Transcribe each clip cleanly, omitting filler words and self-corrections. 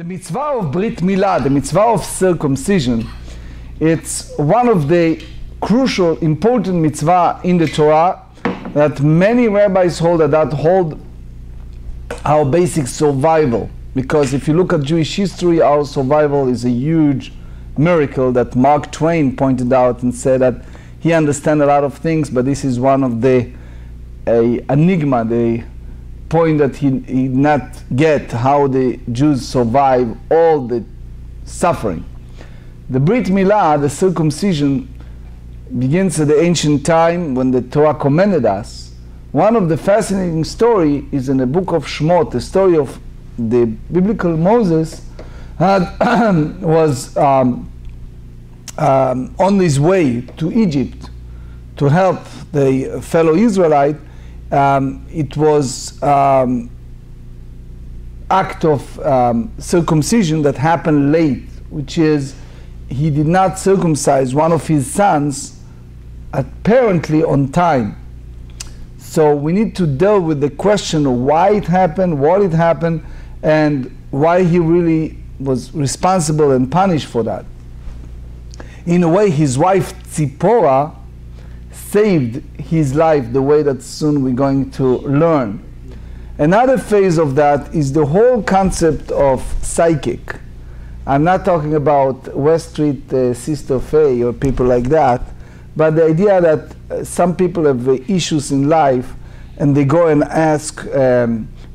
mitzvah of Brit Milah, the mitzvah of circumcision, it's one of the crucial, important mitzvah in the Torah that many rabbis hold our basic survival. Because if you look at Jewish history, our survival is a huge miracle that Mark Twain pointed out and said that he understands a lot of things, but this is one of the enigma, the point that he did not get, how the Jews survive all the suffering. The Brit Milah, the circumcision, begins at the ancient time when the Torah commanded us. One of the fascinating stories is in the book of Shmot, the story of the biblical Moses was on his way to Egypt to help the fellow Israelite. It was act of circumcision that happened late, which is he did not circumcise one of his sons apparently on time. So we need to deal with the question of why it happened, what it happened, and why he really was responsible and punished for that. In a way, his wife Tzipporah saved his life, the way that soon we're going to learn. Another phase of that is the whole concept of psychic. I'm not talking about West Street Sister Faye or people like that, but the idea that some people have issues in life and they go and ask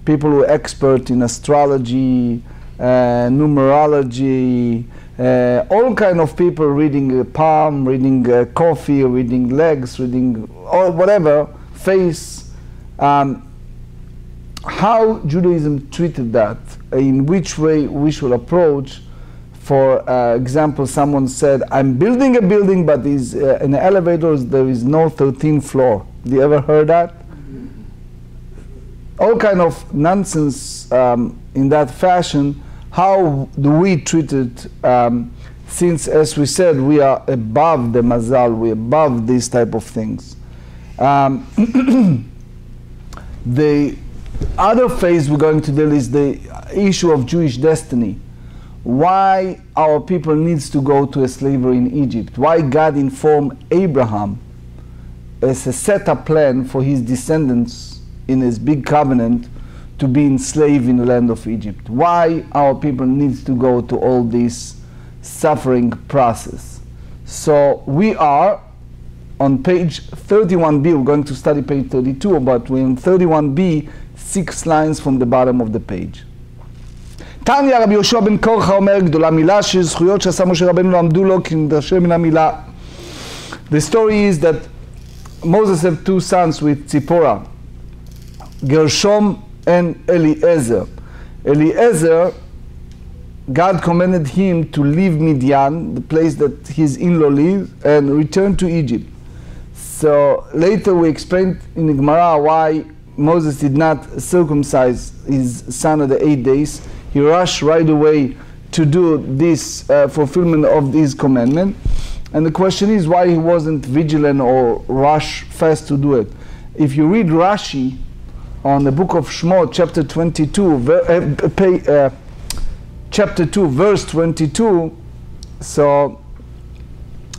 people who are expert in astrology, numerology, all kind of people reading palm, reading coffee, reading legs, reading or whatever, face. How Judaism treated that, in which way we should approach. For example, someone said, I'm building a building, but in the elevators there is no 13th floor. Have you ever heard that? All kind of nonsense in that fashion. How do we treat it, since, as we said, we are above the mazal, we're above these type of things. The other phase we're going to deal is the issue of Jewish destiny. Why our people needs to go to a slavery in Egypt. Why God informed Abraham as a setup plan for his descendants in his big covenant to be enslaved in the land of Egypt. Why our people needs to go to all this suffering process. So we are on page 31b, we're going to study page 32, but we're in 31b, 6 lines from the bottom of the page. תניא רבי יהושע בן קורחה אומר גדולה מילה שזכויות שעשה משה רבנו לא עמדו לו כי נדרשי מן המילה. The story is that Moses had 2 sons with Tzipporah, Gershom and Eliezer. Eliezer, God commanded him to leave Midian, the place that his in-law lived, and return to Egypt. So later we explained in the Gemarrah why Moses did not circumcise his son at the 8 days. He rushed right away to do this fulfillment of this commandment. And the question is why he wasn't vigilant or rush fast to do it. If you read Rashi on the book of Shmot, chapter 2, verse 22, so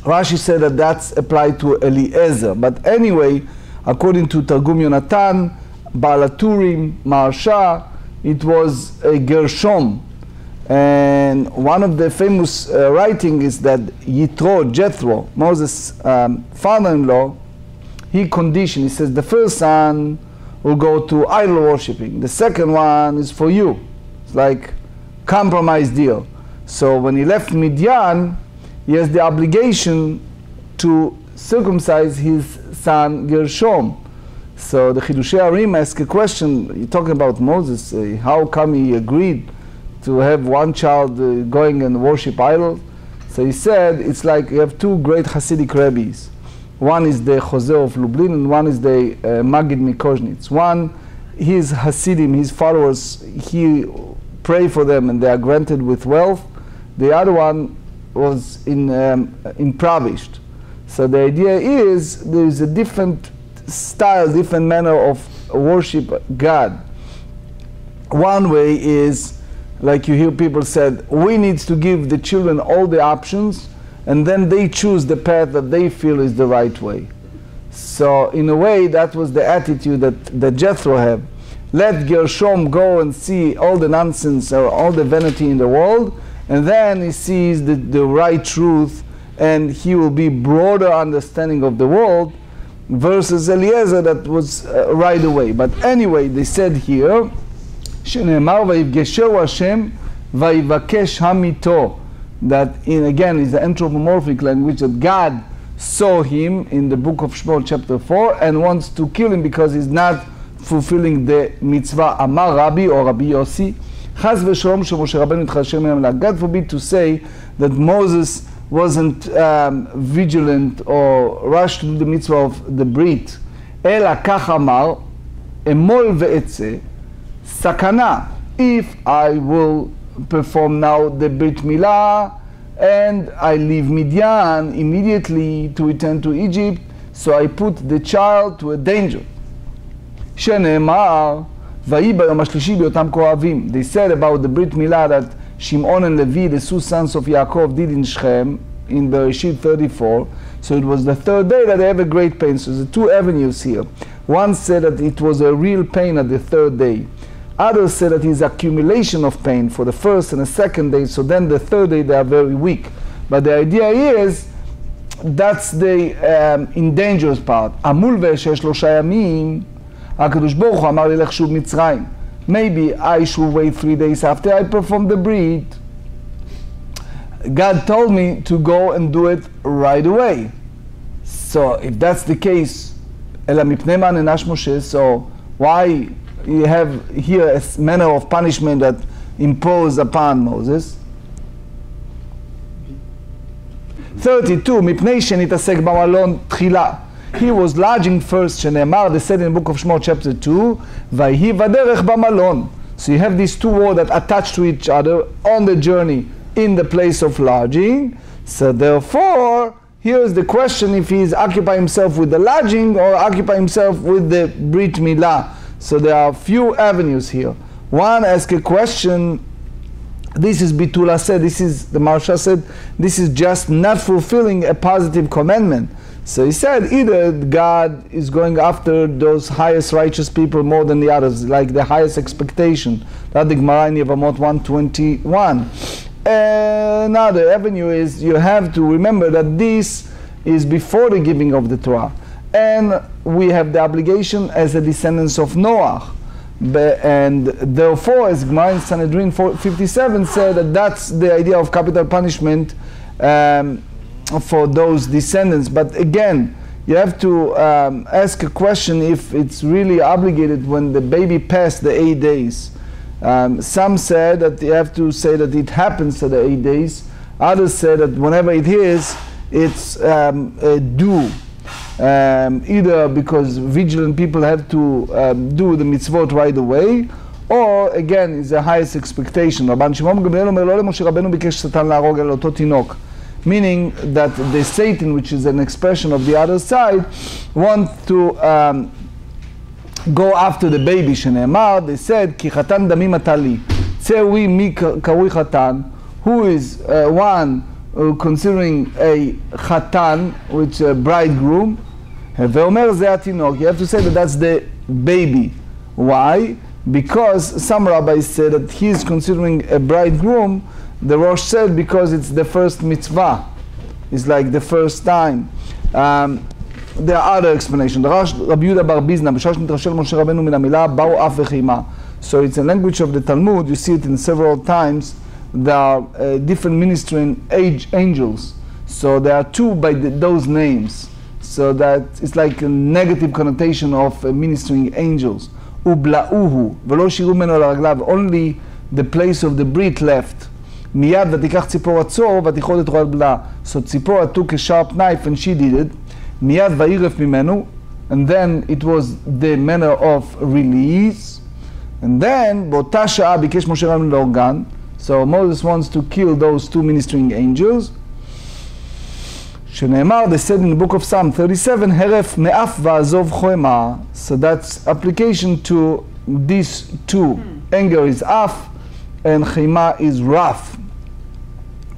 Rashi said that that's applied to Eliezer. But anyway, according to Targum Yonatan, Balaturim, Marsha, it was a Gershom. And one of the famous writing is that Jethro, Moses' father-in-law, he conditioned, he says, the first son will go to idol worshipping. The second one is for you. It's like compromise deal. So when he left Midian, he has the obligation to circumcise his son Gershom. So the Chidushei Arim ask a question, you're talking about Moses, how come he agreed to have one child going and worship idols? So he said, it's like you have 2 great Hasidic rabbis. One is the Jose of Lublin and one is the Magid Mikoznitz. One, his Hasidim, his followers, he pray for them and they are granted with wealth. The other one was impoverished. So the idea is there is a different style, different manner of worship God. One way is like you hear people said, we need to give the children all the options, and then they choose the path that they feel is the right way. So in a way, that was the attitude that Jethro had. Let Gershom go and see all the nonsense or all the vanity in the world, and then he sees the right truth, and he will be broader understanding of the world, versus Eliezer that was right away. But anyway, they said here, שנאמר ויפגשהו השם ויבקש המיתו, that again is the anthropomorphic language, that God saw him in the book of Shemot chapter 4 and wants to kill him because he's not fulfilling the mitzvah. Amar Rabbi or Rabbi Yossi, Chas v'shalom שמשה רבנו התחשב מהם. God forbid to say that Moses wasn't vigilant or rushed to do the mitzvah of the brit. אלא כך אמר, אמול ואצא, sakana, if I will perform now the Brit Milah and I leave Midian immediately to return to Egypt, so I put the child to a danger. שנאמר, ויהי ביום השלישי באותם כואבים. They said about the Brit Milah that Shimon and Levi, the two sons of Yaakov, did in Shechem, in Bereshit 34. So it was the third day that they have a great pain. So there's two avenues here. One said that it was a real pain at the third day. Others said that it's accumulation of pain for the first and the second day, so then the third day they are very weak. But the idea is, that's the endangerous part. אמול ואשש 3 ימים, הקדוש ברוך הוא אמר לי לך שוב מצרים. Maybe I should wait 3 days after I perform the brit. God told me to go and do it right away. So if that's the case, אלא מפני מה נענש משה, so why you have here a manner of punishment that imposed upon Moses? 32, מפני שנתעסק במלון תחילה. He was lodging first, שנאמר, they said in the book of Shemot chapter 2, ויהי בדרך במלון. So you have these two words that attach to each other on the journey in the place of lodging. So therefore, here's the question, if he is occupy himself with the lodging or occupy himself with the Brit Milah. So there are a few avenues here. One, ask a question, this is Bitula said, this is, the Marsha said, this is just not fulfilling a positive commandment. So he said, either God is going after those highest righteous people more than the others, like the highest expectation. That's the Gemarrah in Yevamot 121. Another avenue is, you have to remember that this is before the giving of the Torah. And we have the obligation as a descendants of Noah. And therefore, as Gemarrah in Sanhedrin 57 said, that that's the idea of capital punishment for those descendants. But again, you have to ask a question if it's really obligated when the baby passed the 8 days. Some said that you have to say that it happens at the 8 days. Others said that whenever it is, it's due. Either because vigilant people have to do the mitzvot right away, or again, it's the highest expectation. רבן שמעון גמליאל אומר, לא למשה רבנו ביקש שטן להרוג על אותו תינוק. Meaning that the Satan, which is an expression of the other side, want to go after the baby. שנאמר, they said, כי חתן דמים אתה לי. צאווי מי קרוי חתן, who is one considering a chatan, which a bridegroom, ואומר זה התינוק. You have to say that that's the baby. Why? Because some rabbis said that he is considering a bridegroom. The Rosh said because it's the first mitzvah. It's like the first time. There are other explanations. Rabbi Yehuda bar Bizna, בשעה שנתרשל משה רבנו מן המילה, באו אף וחימה. So it's a language of the Talmud. You see it in several times. There are different ministering angels. So there are two by those names. So that it's like a negative connotation of ministering angels. Ubla'uhu, v'lo shiru meno l'raglav, only the place of the brit left. Miyad v'tikach tzipor atzor v'tichod et ro'al bla. So Tzipora took a sharp knife and she did it. Miyad v'iref mimenu, and then it was the manner of release. And then b'ota sha'a bikesh Moshe Rabbeinu l'organ. So Moses wants to kill those two ministering angels. שנאמר, they said in the book of Psalm 37, הרף מאף ועזוב חומה. So that's application to these two. Anger is af, and chema is wrath.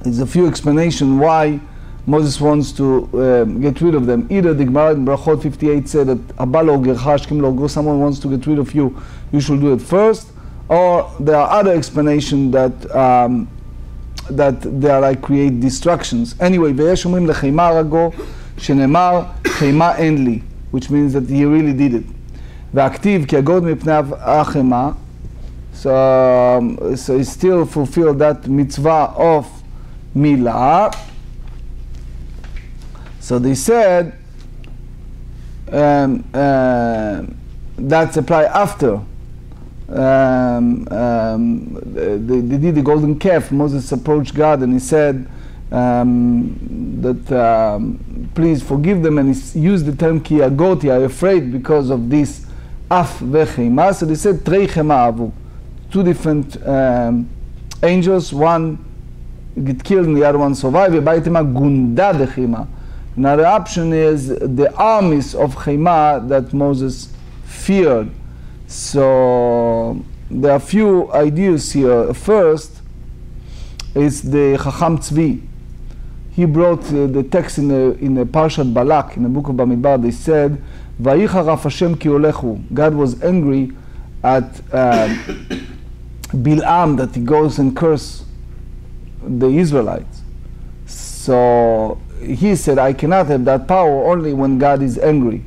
There's a few explanations why Moses wants to get rid of them. Either the Gemarrah in Brachot 58 said that someone wants to get rid of you, you should do it first, or there are other explanations that that they are like create distractions. Anyway, ויש אומרים לחימה רגו שנאמר חימה אין לי, which means that he really did it. והכתיב כי הגוד מפני החמה, so he still fulfilled that mitzvah of milah. So they said that's applied after. They did the golden calf. Moses approached God and he said that please forgive them, and he used the term ki agoti, I am afraid because of this af vechema. So they said trei chema avu, two different angels, one get killed and the other one survived. Gunda dechema. Another option is the armies of chema that Moses feared. So there are a few ideas here. First is the Chacham Tzvi. He brought the text in the parsha Balak, in the book of Bamidbar. They said, "Vayichar Hashem ki olechu." God was angry at Bilam that he goes and curse the Israelites. So he said, "I cannot have that power only when God is angry."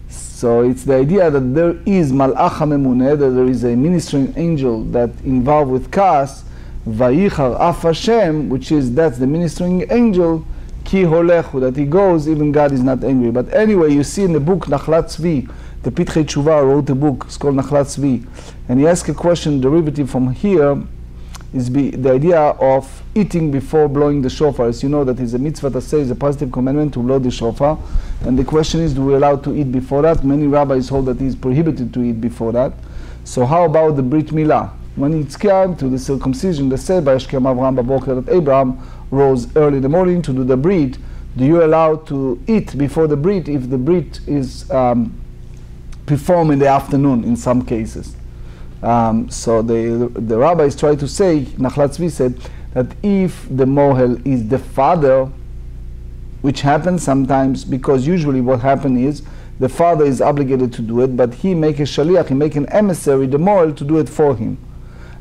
So it's the idea that there is Malach HaMemuneh, that there is a ministering angel that involved with Kas, Vayichar Af Hashem, which is, that's the ministering angel, Ki Holechu, that he goes, even God is not angry. But anyway, you see in the book Nachlat Tzvi, the Pitchei Tshuva wrote a book, it's called Nachlat Tzvi, and he asked a question, derivative from here, is the idea of eating before blowing the shofar. As you know, that is a mitzvah to say, is a positive commandment to blow the shofar. And the question is, do we allow to eat before that? Many rabbis hold that it is prohibited to eat before that. So how about the Brit Milah? When it's came to the circumcision, they said by Shkem Avraham Baboker that Abraham rose early in the morning to do the Brit. Do you allow to eat before the Brit if the Brit is performed in the afternoon in some cases? So the rabbis try to say, Nachlat Tzvi said, that if the mohel is the father, which happens sometimes, because usually what happens is the father is obligated to do it, but he make a shaliach, he make an emissary, the mohel, to do it for him.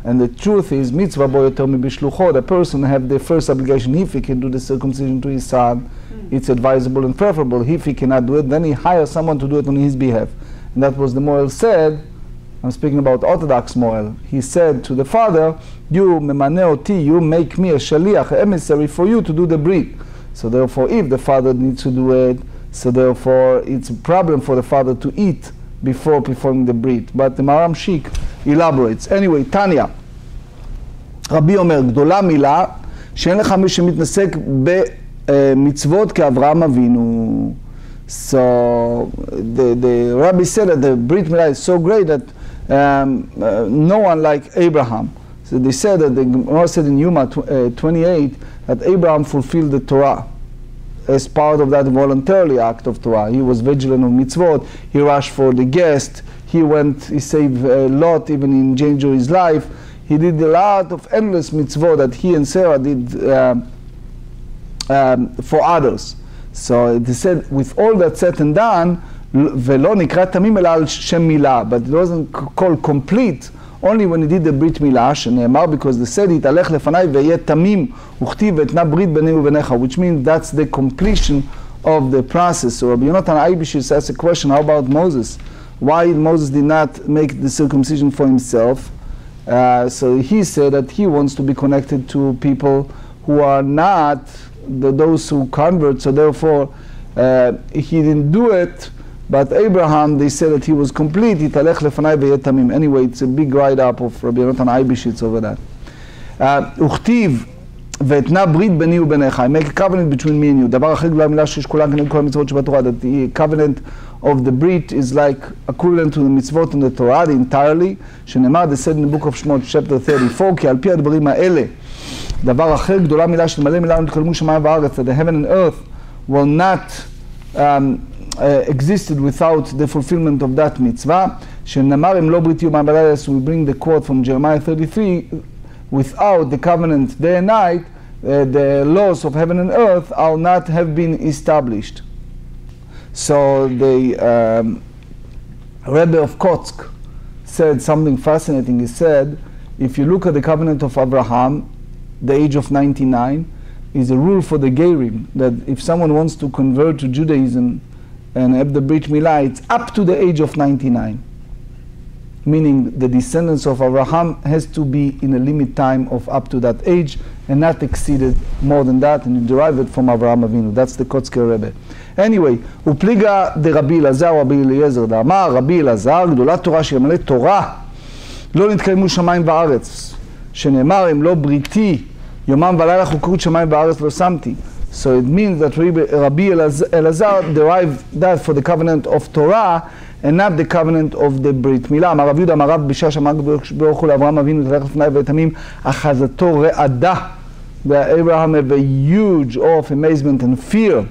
And the truth is, mitzvah bo yoter mibishlucho, the person have the first obligation. If he can do the circumcision to his son, it's advisable and preferable. If he cannot do it, then he hires someone to do it on his behalf. And that was the mohel said. I'm speaking about Orthodox mohel. He said to the father, you memane oti, you make me a shaliach, emissary for you to do the brit. So therefore, if the father needs to do it, so therefore it's a problem for the father to eat before performing the brit. But the Maram Shik elaborates. Anyway, Tanya, Rabbi Omer, גדולה מילה, שאין לך מי שמתנסק במצוות כאברהם אבינו. So the Rabbi said that the Brit Milah is so great that no one like Abraham. So they said that the Gemarrah said in Yoma 28 that Abraham fulfilled the Torah as part of that voluntarily act of Torah. He was vigilant of mitzvot, he rushed for the guest, he saved Lot even in danger his life. He did a lot of endless mitzvot that he and Sarah did for others. So they said, with all that said and done, ולא נקרא תמים אלא על שם מילה, but it wasn't called complete only when he did the ברית מילה, שנאמר, because they said, יתהלך לפניי ויהיה תמים, וכתיב ואתנה ברית ביני וביניך, which means that's the completion of the process. So Rabbi Yonatan Aibishis asked a question, how about Moses? Why Moses did not make the circumcision for himself? So he said that he wants to be connected to people who are not those who convert, so therefore he didn't do it. But Abraham, they said that he was complete. Anyway, it's a big write-up of Rabbi Yonatan Aibishitz over that. וכתיב ואתנה ברית ביני וביניך, I make a covenant between me and you. דבר אחר גדולה מילה שיש כולן כנגד כל המצוות שבתורה, that the covenant of the Brit is like equivalent to the mitzvot in the Torah, the entirely, שנאמר, they said in the book of Shemot, chapter 34, כי על פי הדברים האלה, דבר אחר גדולה מילה שתמלא מילה ונתקלמו שמיים וארץ, that the heaven and earth will not existed without the fulfillment of that mitzvah. שנאמר אם לא ברית יומם בלילה, so we bring the quote from Jeremiah 33, without the covenant day and night, the laws of heaven and earth are not have been established. So the Rebbe of Kotsk said something fascinating. He said, if you look at the covenant of Abraham, the age of 99 is a rule for the Gerim, that if someone wants to convert to Judaism and have the Brit Milah, it's up to the age of 99. Meaning the descendants of Abraham has to be in a limit time of up to that age and not exceeded more than that, and you derive it from Abraham Avinu. That's the Kotzker Rebbe. Anyway, ופליגה דרבי אלעזר רבי אליעזר דאמר רבי אלעזר גדולת תורה שימלא תורה לא נתקיימו שמיים וארץ שנאמר אם לא בריתי יומם ולילה חוקרות שמיים וארץ לא שמתי. So it means that Rabbi Elazar derived that for the covenant of Torah and not the covenant of the Brit Milah. אמר רב יהודה אמר רב בשעה שאמר ברוך הוא לאברהם אבינו תלך לפניי ותמים אחזתו רעדה. Abraham had a huge awe of amazement and fear.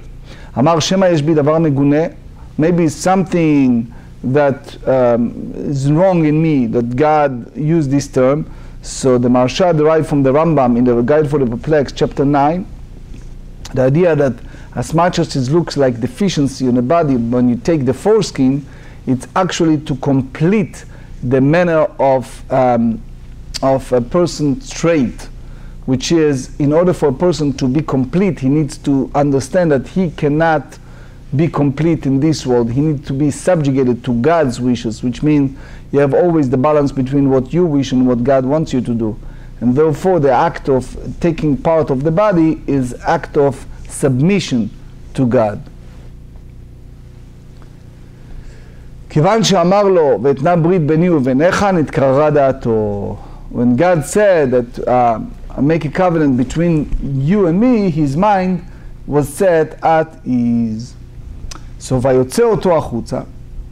אמר שמא יש בי דבר מגונה, maybe something that is wrong in me, that God used this term. So the Marsha derived from the Rambam in the Guide for the Perplexed, chapter 9, the idea that as much as it looks like deficiency in the body, when you take the foreskin, it's actually to complete the manner of a person's trait, which is, in order for a person to be complete, he needs to understand that he cannot be complete in this world. He needs to be subjugated to God's wishes, which means you have always the balance between what you wish and what God wants you to do. And therefore the act of taking part of the body is act of submission to God. כיוון שאמר לו ואתנה ברית ביני וביניך נתקררה דעתו. When God said that make a covenant between you and me, his mind was set at ease. So ויוצא אותו החוצה.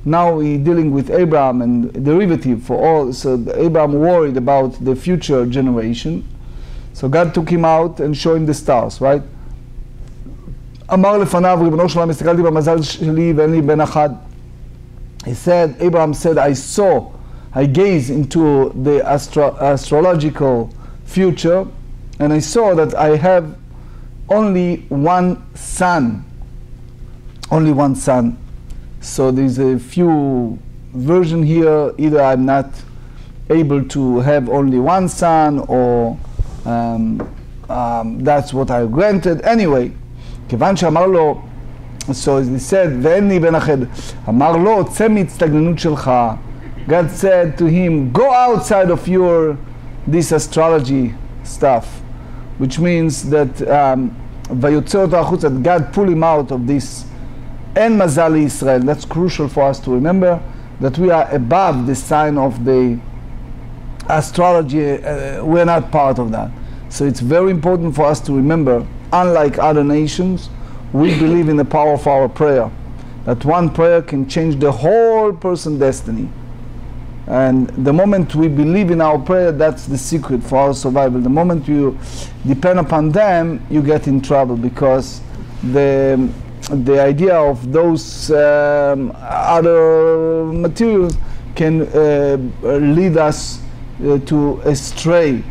Now he's dealing with Abraham and derivative for all. So Abraham worried about the future generation. So God took him out and showed him the stars, right? אמר לפניו ריבונו של עולם הסתכלתי במזל שלי ואין לי בן אחד. He said, Abraham said, I gazed into the astrological future and I saw that I have only one son. Only one son. So there's a few versions here. Either I'm not able to have only one son, or that's what I granted. Anyway, כיוון שאמר לו, so as he said, ואין לי בן אחר, אמר לו, צא מהצטגננות שלך. God said to him, go outside of this astrology stuff, which means that ויוצא אותו החוצה, that God pulled him out of this. אין מזל לישראל. That's crucial for us to remember, that we are above the sign of the astrology. We're not part of that. So it's very important for us to remember, unlike other nations, we believe in the power of our prayer, that one prayer can change the whole person's destiny. And the moment we believe in our prayer, that's the secret for our survival. The moment you depend upon them, you get in trouble, because the idea of those other materials can lead us to astray.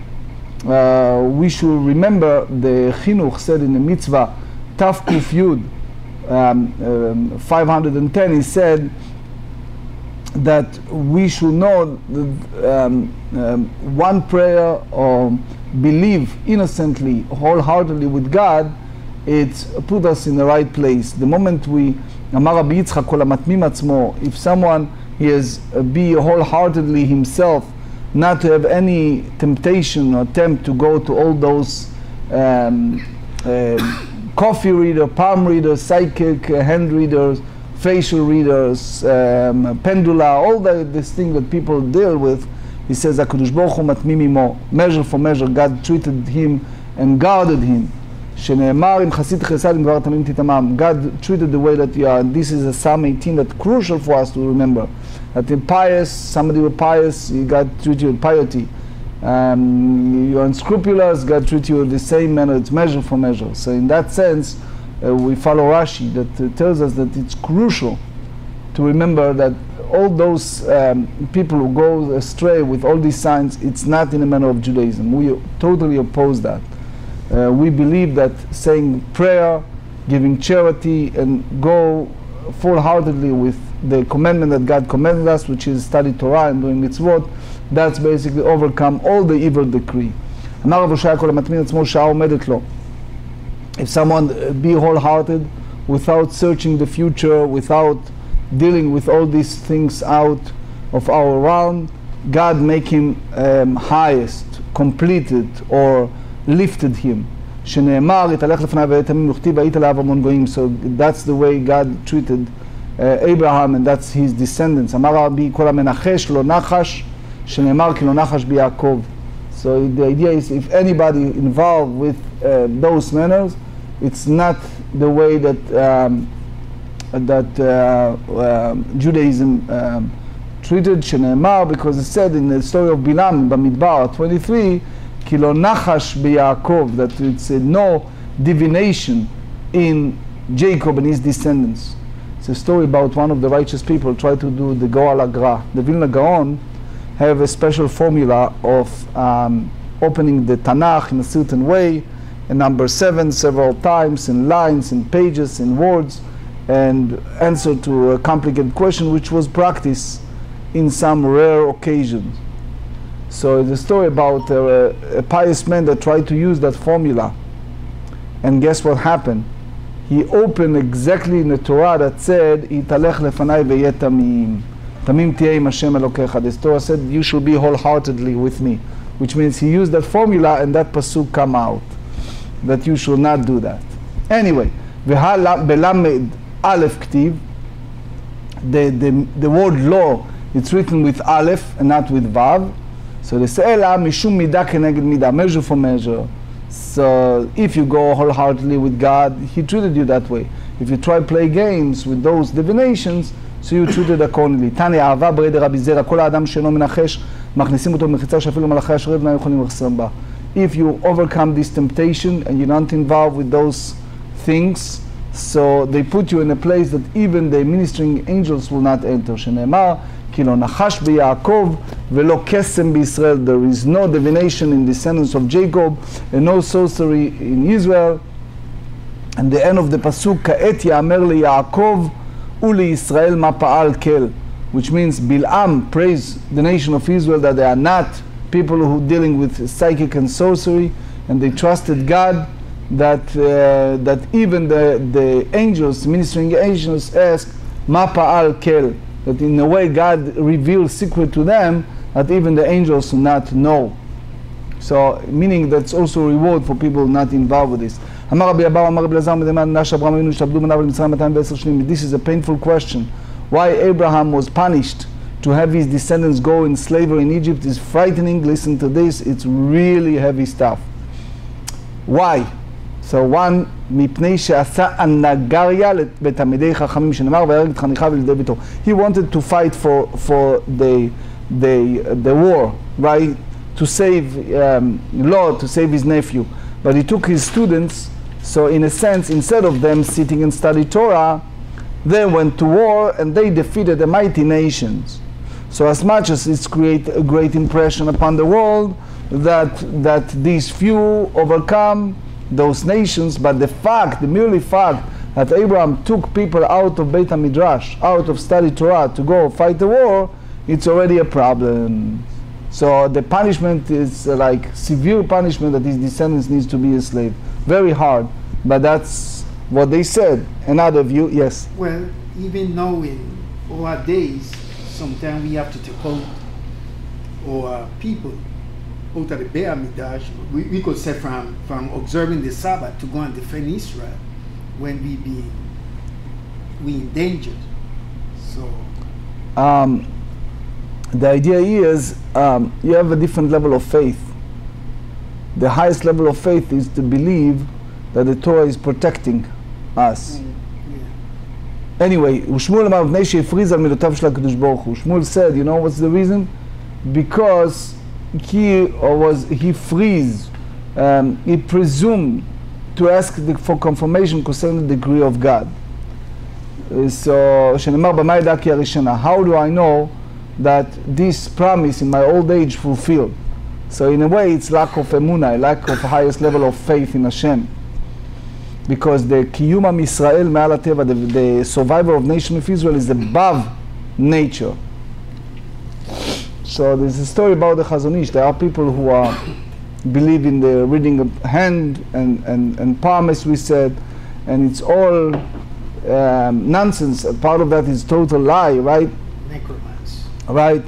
We should remember the Chinuch said in the mitzvah Taf Kuf Yud 510. He said that we should know one prayer, or believe innocently, wholeheartedly with God, it put us in the right place. The moment we, אמר רבי יצחק כל המתמים עצמו, if someone is be wholeheartedly himself, not to have any temptation or attempt to go to all those coffee reader, palm readers, psychic hand readers, facial readers, pendula, all this thing that people deal with, he says, HaKadosh Baruch Hu matmim imo, measure for measure. God treated him and guarded him. שנאמר אם חסיד חסד אם דבר תמים תתמם. God treated the way that you are. And this is a Psalm 18 that's crucial for us to remember. That in pious, somebody who pious, God treats you with piety. You're unscrupulous, God treats you in the same manner. It's measure for measure. So in that sense, we follow Rashi that tells us that it's crucial to remember that all those people who go astray with all these signs, it's not in the manner of Judaism. We totally oppose that. We believe that saying prayer, giving charity, and go full-heartedly with the commandment that God commanded us, which is study Torah and doing mitzvot, that's basically overcome all the evil decree. אמר רב הושע כל המטמין עצמו שעה עומדת לו. If someone be wholehearted, without searching the future, without dealing with all these things out of our realm, God make him highest, completed, or lifted him. שנאמר, יתהלך לפניו ואת עמים וכתיב והיית עליו המון גויים. So that's the way God treated Abraham, and that's his descendants. אמר רבי כל המנחש לא נחש, שנאמר כי לא נחש ביעקב. So the idea is, if anybody involved with those manners, it's not the way that Judaism treated שנאמר, because it said in the story of Bilam, במדבר 23, כי לא נחש ביעקב, that it's no divination in Jacob and his descendants. It's a story about one of the righteous people try to do the Goal Agra. The Vilna Gaon have a special formula of opening the Tanakh in a certain way, and number 7 several times, in lines, in pages, in words, and answer to a complicated question, which was practiced in some rare occasions. So it's a story about a pious man that tried to use that formula, and guess what happened? He opened exactly in the Torah that said, "Yitalech lefanai ve'yeh tamim." Tamim tiyeh im Hashem Elokecha. The Torah said, "You should be wholeheartedly with me," which means he used that formula, and that pasuk come out that you should not do that. Anyway, belamed aleph ktiv. The word law, it's written with aleph and not with vav. So they say, "Ela mishum midah keneged midah," measure for measure. So if you go wholeheartedly with God, He treated you that way. If you try play games with those divinations, so you treated accordingly. תניא אהבה ברדר רבי זרע, כל האדם שאינו מנחש, מכניסים אותו במחיצה שאפילו מלאכי השרת אינם יכולים לחסום בה. If you overcome this temptation and you're not involved with those things, so they put you in a place that even the ministering angels will not enter. שנאמר, כי לא נחש ביעקב ולא קסם בישראל. There is no divination in descendants of Jacob and no sorcery in Israel. And the end of the pasuk, כעת יאמר ליעקב ולישראל מה פעל כל, which means Bil'am praised the nation of Israel that they are not people who are dealing with psychic and sorcery, and they trusted God that that even the angels, ministering angels, ask ma pa'al kel, that in a way God reveals secret to them that even the angels do not know. So meaning that's also a reward for people not involved with this. אמר רבי אבאו אמר רבי אלעזר מדמן נש אברהם אבינו השתעבדו בניו למצרים 210 שנים. This is a painful question. Why Abraham was punished to have his descendants go in slavery in Egypt is frightening. Listen to this, it's really heavy stuff. Why? So one, מפני שעשה הנגריה בתלמידי חכמים שנאמר ויהרג את חניכיו וילדי ביתו. He wanted to fight for the war, right? To save Lot, to save his nephew. But he took his students, so in a sense, instead of them sitting and study Torah, they went to war and they defeated the mighty nations. So as much as it's create a great impression upon the world that these few overcome those nations, but the merely fact that Abraham took people out of Beit HaMidrash, out of study Torah to go fight the war, it's already a problem. So the punishment is like severe punishment that his descendants needs to be a slave. Very hard, but that's what they said. Another view, yes? Well, even now in our days, sometimes we have to take out our people out of the Beit HaMikdash. We could say from observing the Sabbath to go and defend Israel when we in danger. So the idea is you have a different level of faith. The highest level of faith is to believe that the Torah is protecting us. Anyway, Shmuel said, you know what's the reason? Because he presumed to ask for confirmation concerning the degree of God. So, שנאמר במה ידע כי הראשונה. How do I know that this promise in my old age fulfilled? So in a way it's lack of emunah, lack of highest level of faith in Hashem. Because the Kiyum Am Yisrael Me'al HaTeva, the survival of nation of Israel is above nature. So there's a story about the Chazon Ish. There are people who believe in the reading of hand and promise, we said, and it's all nonsense. Part of that is total lie, right? Necromancy. Right.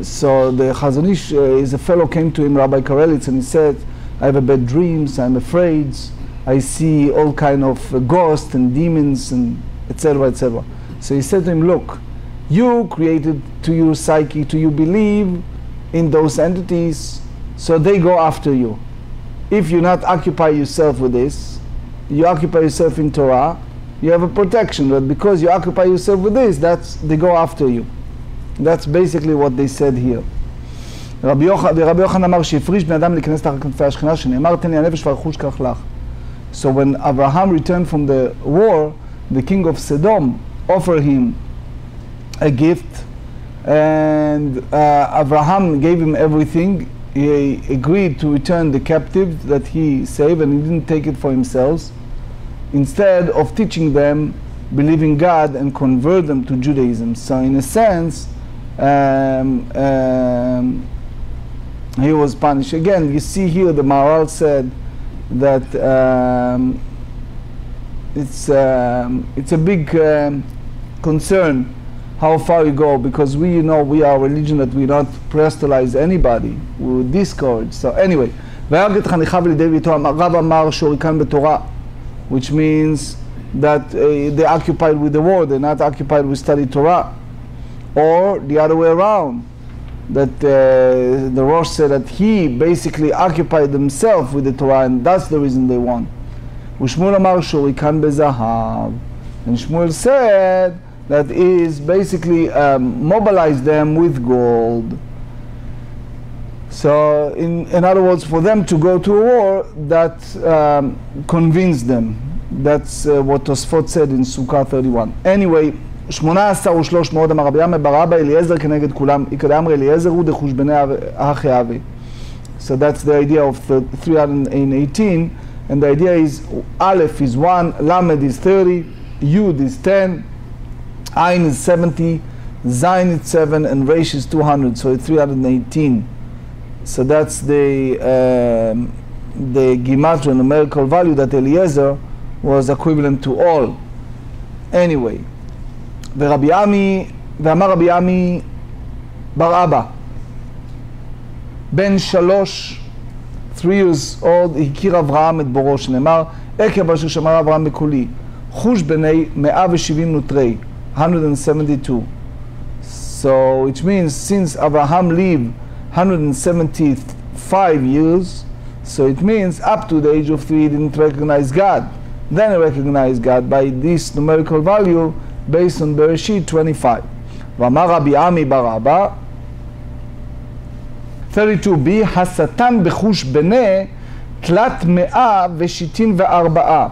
So the Chazon Ish, is a fellow came to him, Rabbi Karelitz, and he said, I have a bad dreams, I'm afraid, I see all kind of ghosts and demons and etc., etc. So he said to him, look, you created to your psyche, to you believe in those entities, so they go after you. If you not occupy yourself with this, you occupy yourself in Torah, you have a protection, but because you occupy yourself with this, they go after you. That's basically what they said here. רבי יוחנן אמר שהפריש בני אדם להיכנס תחת כנפי השכינה, שנאמר תן לי הנפש והרכוש קח לך. So when Abraham returned from the war, the king of Sodom offered him a gift, and Abraham gave him everything. He agreed to return the captives that he saved, and he didn't take it for himself. Instead of teaching them, believe in God and convert them to Judaism. So in a sense, he was punished. Again, you see here the Maharal said that it's a big concern how far you go, because we are a religion that we not proselytize anybody, we discourage. So anyway, which means that they're occupied with the word, they're not occupied with study Torah. Or the other way around, that the Rosh said that he basically occupied himself with the Torah, and that's the reason they won. ושמואל אמר שוריקן בזהב, and Shmuel said that is basically mobilized them with gold. So in other words, for them to go to a war, that convinced them. That's what Tosfot said in Sukkah 31. Anyway, 18,300 אמר רבי עמי בר אבא אליעזר כנגד כולם, איקדאמרי אליעזר הוא דחוש בני אחי אבי. So that's the idea of 318, and the idea is Aleph is 1, Lamed is 30, Yud is 10, Ayin is 70, Zayin is 7, and Reish is 200, so it's 318. So that's the Gematria numerical value that Eliezer was equivalent to all. Anyway, ואמר רבי עמי בר אבא, בן 3 years old, הכיר אברהם את בורו, שנאמר, עקב אשר שמר אברהם בקולי, חוש בני 170 נותרי, 172. So it means since Abraham lived 175 years, so it means up to the age of 3 he didn't recognize God. Then he recognized God by this numerical value based on Bereshit 25. ואמר רבי עמי בר אבא, 32b, השטן בחוש בני תלת 164.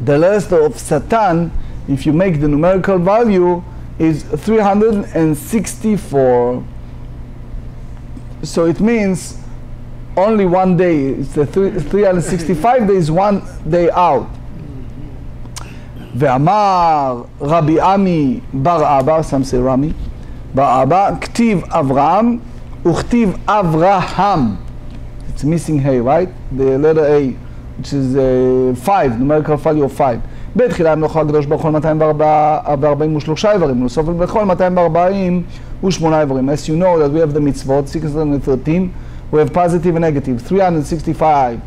The list of Satan, if you make the numerical value, is 364. So it means only one day. It's the 365 days, one day out. ואמר רבי עמי בר אבא, some say רמי, בר אבא, כתיב אברהם וכתיב אברהם. It's missing A, right? The letter A, which is 5, numerical value of 5. בתחילה המלאכה הקדוש ברוך הוא 243 איברים, ולסוף בכל 248 איברים. As you know that we have the mitzvot, 613, we have positive and negative, 365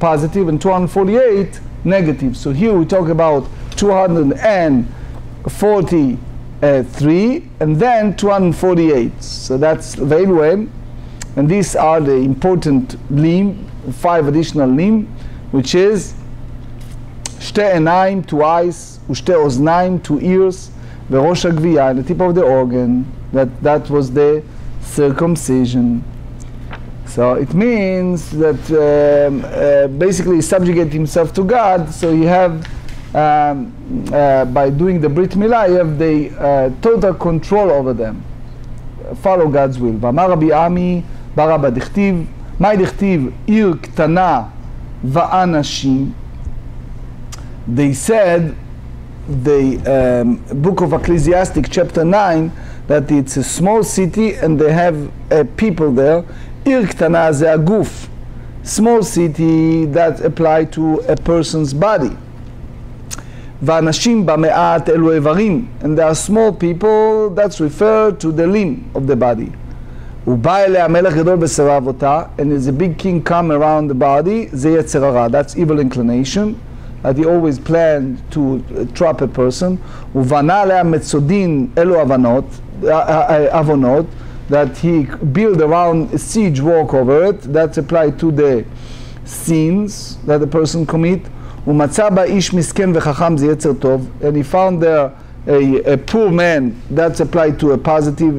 positive and 248 negative. So here we talk about 243 and then 248. So that's Veiluen, and these are the important lim, 5 additional lim, which is שתי עיניים, 2 eyes, ושתי אוזניים, 2 ears, וראש הגבייה, and the tip of the organ. That was the circumcision. So it means that basically subjugate himself to God, so you have by doing the Brit Milah, you have the total control over them. Follow God's will. ואמר רבי עמי בר אבא דכתיב, מה דכתיב עיר קטנה ואנשים? They said, the book of Ecclesiastic chapter 9, that it's a small city and they have people there. עיר קטנה זה הגוף. Small city that apply to a person's body. ואנשים במעט אלו איברים, and there are small people that's referred to the limb of the body. ובא אליה מלך גדול בסבב אותה, and there's a big king come around the body, זה יצר הרע, that's evil inclination, that he always planned to trap a person. ובנה עליה מצודין אלו עוונות, that he build around a siege walk over it, that's applied to the sins that the person commit. ומצא בה איש מסכן וחכם זה יצר טוב, and he found there a poor man, that's applied to a positive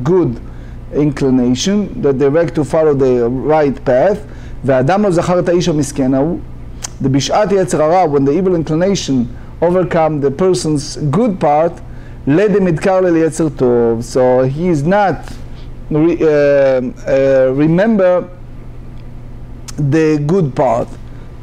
good inclination, that direct to follow the right path. ואדם לא זכר את האיש המסכן ההוא, בשעת יצר הרע, when the evil inclination overcome the person's good part, לדם ידקר ליצר טוב, so he is not remember the good part.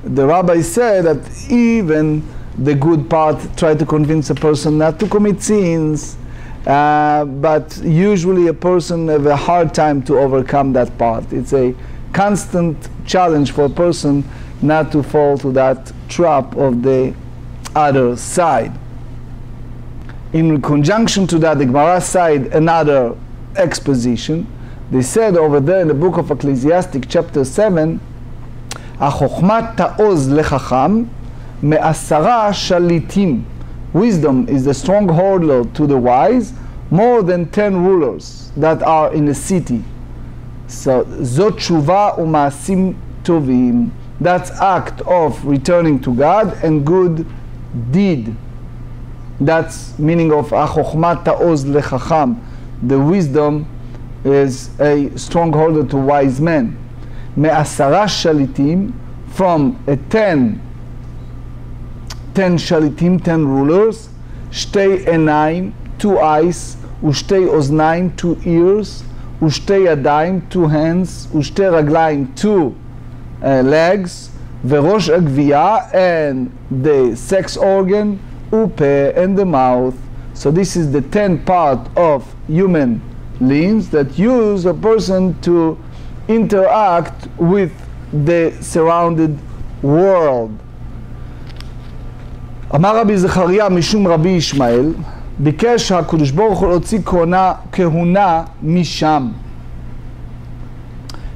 The rabbi said that even the good part try to convince a person not to commit sins, but usually a person have a hard time to overcome that part. It's a constant challenge for a person not to fall to that trap of the other side. In conjunction to that, the Gemarrah side another exposition. They said over there in the book of Ecclesiastic chapter 7, החוכמה תעוז לחכם מעשרה שליטים. Wisdom is the stronghold to the wise, more than 10 rulers that are in a city. So זאת תשובה ומעשים טובים. That's act of returning to God and good deed. That's meaning of החוכמה תעוז לחכם. The wisdom is a stronghold to wise men. מעשרה שליטים, from a 10 שליטים, 10 rulers, שתי עיניים, 2 eyes, ושתי אוזניים, 2 ears, ושתי ידיים, 2 hands, ושתי רגליים, 2 legs, וראש הגבייה, and the sex organ, ופה, and the mouth. So this is the 10 part of human limbs that use a person to interact with the surrounded world. אמר רבי זכריה משום רבי ישמעאל, ביקש הקדוש ברוך הוא להוציא כהונה משם,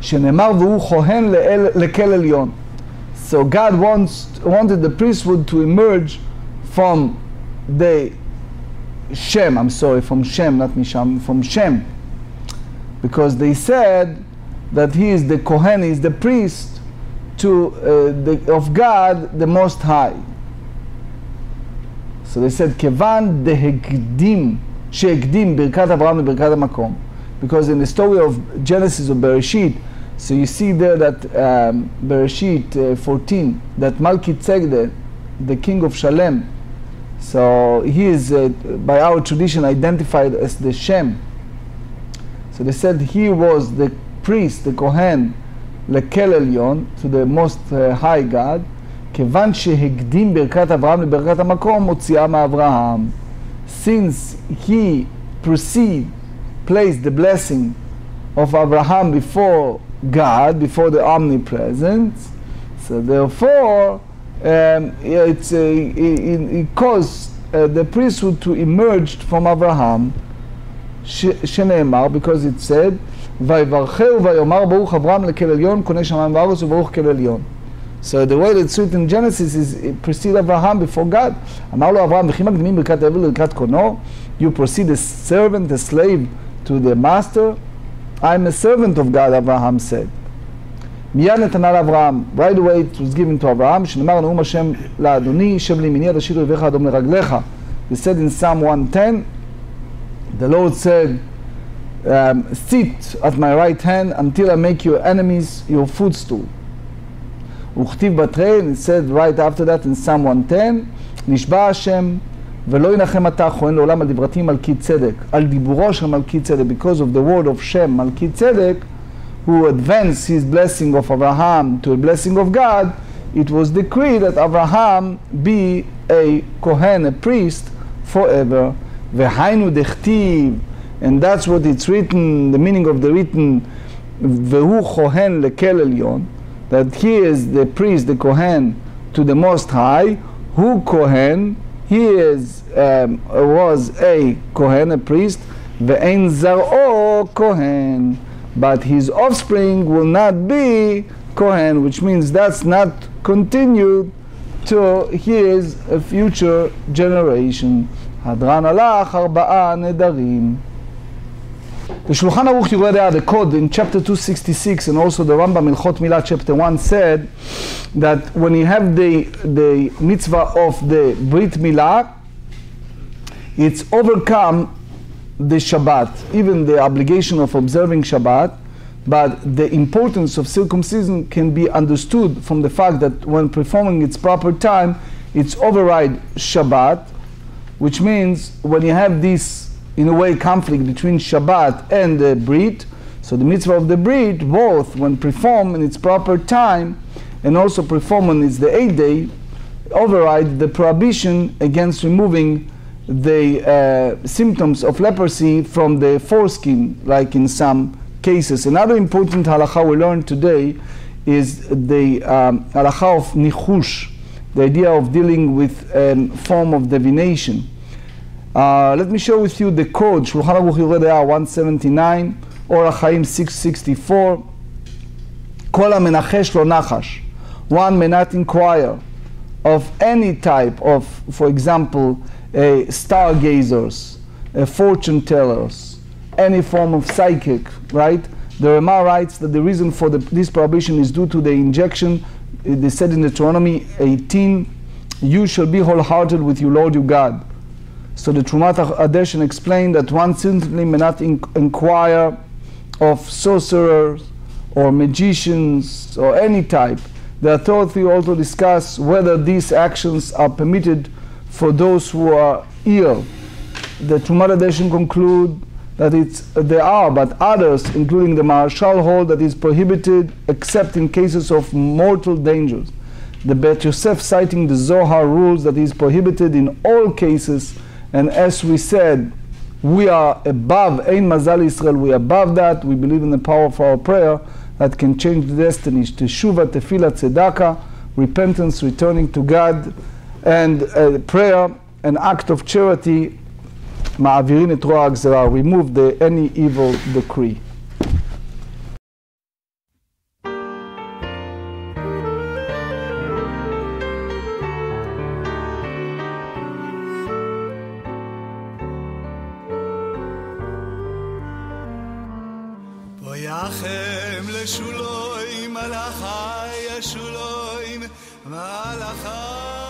שנאמר והוא כהן לכל עליון. So God wanted the priesthood to emerge from the Shem, from Shem, not Misham, from Shem, because they said that he is the Kohen, he is the priest of God, the Most High. So they said, כיוון דהקדים, שהקדים ברכת אברהם לברכת המקום. Because in the story of Genesis of Bereshit, so you see there that Bereshit 14, that Melchizedek, the king of Shalem, so he is by our tradition identified as the Shem. So they said he was the priest, the Kohen, לכל עליון, to the most high God, כיוון שהקדים ברכת אברהם לברכת המקום, מוציאה מאברהם. Since he placed the blessing of Abraham before God, before the omnipresence, so therefore it caused the priesthood to emerge from Abraham, שנאמר, because it said, ויברכהו ויאמר ברוך אברהם לכל עליון, קונה שמיים וארץ וברוך כל עליון. So the way it's written in Genesis is it precede Abraham before God. אמר לו אברהם, וכי מקדימים ברכת אבל לרכת קונו? You proceed a servant, a slave to the master? I'm a servant of God, Abraham said. מיד נתנה לאברהם, right away it was given to Abraham, שנאמר נאום השם לאדוני, שב לימיני עד אשיב אויביך אדום לרגליך. He said in Psalm 110, the Lord said, sit at my right hand until I make your enemies your footstool. וכתיב בתרי, it said right after that in Psalm 110, נשבע השם ולא ינחם אתה הכהן לעולם על דברתי מלכי צדק, על דיבורו של מלכי צדק, because of the word of Shem, מלכי צדק, who advanced his blessing of Abraham to a blessing of God, it was decreed that Abraham be a Kohen, a priest, forever. והיינו דכתיב, and that's what it's written, the meaning of the written, והוא כהן לכל עליון, that he is the priest, the Kohen, to the Most High, who Kohen, he is, was a Kohen, a priest, ואין זרעו Kohen, but his offspring will not be Kohen, which means that's not continued to his future generation. הדרן הלך 4 נדרים. The Shulchan Aruch Yoreh De'ah, the code in chapter 266, and also the Rambam in Chot Milah chapter 1 said that when you have the mitzvah of the Brit Milah, it's overcome the Shabbat, even the obligation of observing Shabbat, but the importance of circumcision can be understood from the fact that when performing its proper time, it's override Shabbat, which means when you have this, in a way, conflict between Shabbat and the Brit, so the mitzvah of the Brit, both when performed in its proper time and also performed when it's the 8th day, override the prohibition against removing the symptoms of leprosy from the foreskin, like in some cases. Another important halakha we learned today is the halakha of nichush, the idea of dealing with a form of divination. Let me share with you the code, Shulchan Aruch Yoreh De'ah 179, Orach Chaim 664, Kol HaMenachesh Lo Nachash. One may not inquire of any type of, for example, stargazers, fortune tellers, any form of psychic, right? The Ramah writes that the reason for this prohibition is due to the injection. They said in Deuteronomy 18, you shall be wholehearted with your Lord your God. So the Trumat Adeshan explained that one simply may not inquire of sorcerers or magicians or any type. The authority also discuss whether these actions are permitted for those who are ill. The Trumat Adeshan conclude that they are, but others, including the Marshal, hold that it's prohibited except in cases of mortal dangers. The Bet Yosef, citing the Zohar, rules that it is prohibited in all cases, and as we said, we are above Ein Mazal Israel, we are above that. We believe in the power of our prayer that can change the destinies. Teshuva, Tefillah, Tzedakah, repentance, returning to God, and prayer, an act of charity, Ma'avirin et roa hagzera, remove any evil decree. Boyachem leshuloim malachai yeshuloim malachai